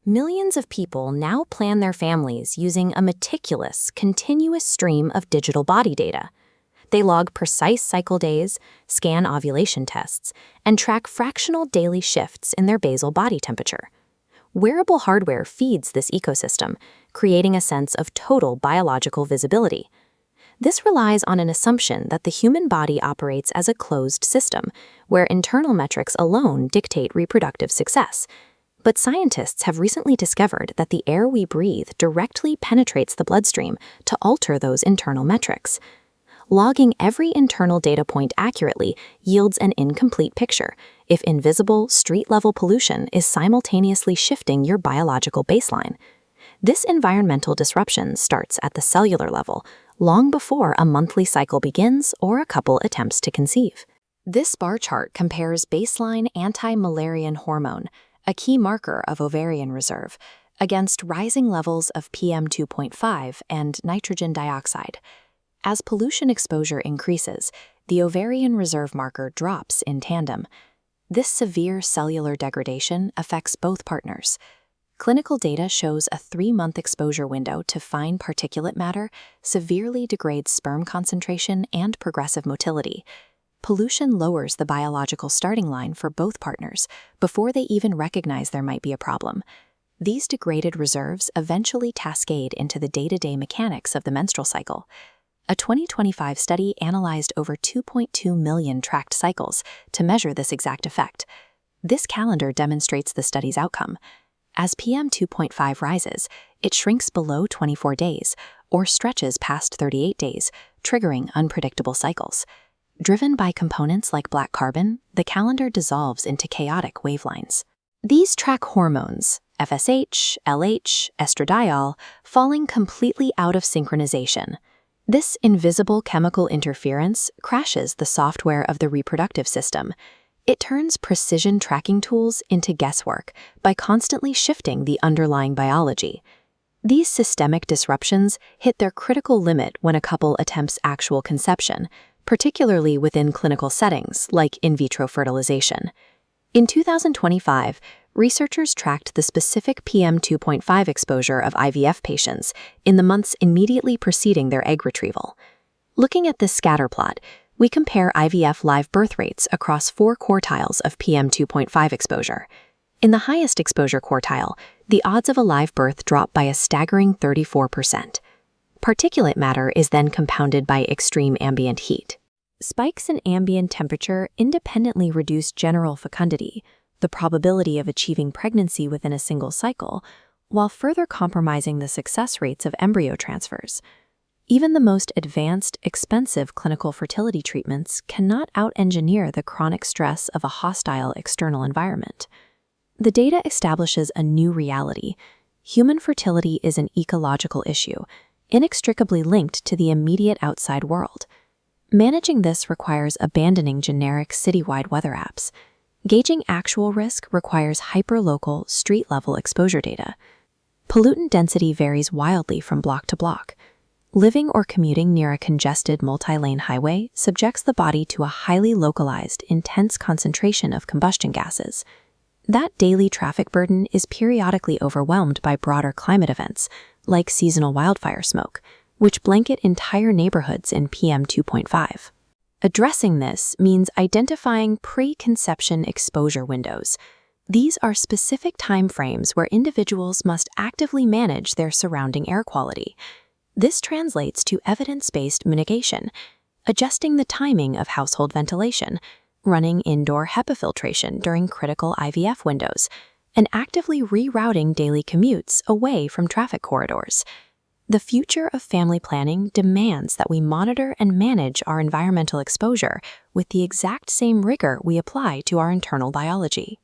Millions of people now plan their families using a meticulous, continuous stream of digital body data. They log precise cycle days, scan ovulation tests, and track fractional daily shifts in their basal body temperature. Wearable hardware feeds this ecosystem, creating a sense of total biological visibility. This relies on an assumption that the human body operates as a closed system, where internal metrics alone dictate reproductive success. But scientists have recently discovered that the air we breathe directly penetrates the bloodstream to alter those internal metrics. Logging every internal data point accurately yields an incomplete picture if invisible, street-level pollution is simultaneously shifting your biological baseline. This environmental disruption starts at the cellular level, long before a monthly cycle begins or a couple attempts to conceive. This bar chart compares baseline anti-Müllerian hormone, a key marker of ovarian reserve, against rising levels of PM2.5 and nitrogen dioxide. As pollution exposure increases, the ovarian reserve marker drops in tandem. This severe cellular degradation affects both partners. Clinical data shows a 3-month exposure window to fine particulate matter severely degrades sperm concentration and progressive motility. Pollution lowers the biological starting line for both partners before they even recognize there might be a problem. These degraded reserves eventually cascade into the day-to-day mechanics of the menstrual cycle. A 2025 study analyzed over 2.2 million tracked cycles to measure this exact effect. This calendar demonstrates the study's outcome. As PM2.5 rises, it shrinks below 24 days or stretches past 38 days, triggering unpredictable cycles. Driven by components like black carbon, the calendar dissolves into chaotic wavelines. These track hormones, FSH, LH, estradiol, falling completely out of synchronization. This invisible chemical interference crashes the software of the reproductive system. It turns precision tracking tools into guesswork by constantly shifting the underlying biology. These systemic disruptions hit their critical limit when a couple attempts actual conception, particularly within clinical settings like in vitro fertilization. In 2025, researchers tracked the specific PM2.5 exposure of IVF patients in the months immediately preceding their egg retrieval. Looking at this scatter plot, we compare IVF live birth rates across 4 quartiles of PM2.5 exposure. In the highest exposure quartile, the odds of a live birth drop by a staggering 34%. Particulate matter is then compounded by extreme ambient heat. Spikes in ambient temperature independently reduce general fecundity, the probability of achieving pregnancy within a single cycle, while further compromising the success rates of embryo transfers. Even the most advanced, expensive clinical fertility treatments cannot out-engineer the chronic stress of a hostile external environment. The data establishes a new reality. Human fertility is an ecological issue, inextricably linked to the immediate outside world. Managing this requires abandoning generic citywide weather apps. Gauging actual risk requires hyperlocal, street-level exposure data. Pollutant density varies wildly from block to block. Living or commuting near a congested multi-lane highway subjects the body to a highly localized, intense concentration of combustion gases. That daily traffic burden is periodically overwhelmed by broader climate events, like seasonal wildfire smoke, which blanket entire neighborhoods in PM2.5. Addressing this means identifying preconception exposure windows. These are specific time frames where individuals must actively manage their surrounding air quality. This translates to evidence-based mitigation, adjusting the timing of household ventilation, running indoor HEPA filtration during critical IVF windows, and actively rerouting daily commutes away from traffic corridors. The future of family planning demands that we monitor and manage our environmental exposure with the exact same rigor we apply to our internal biology.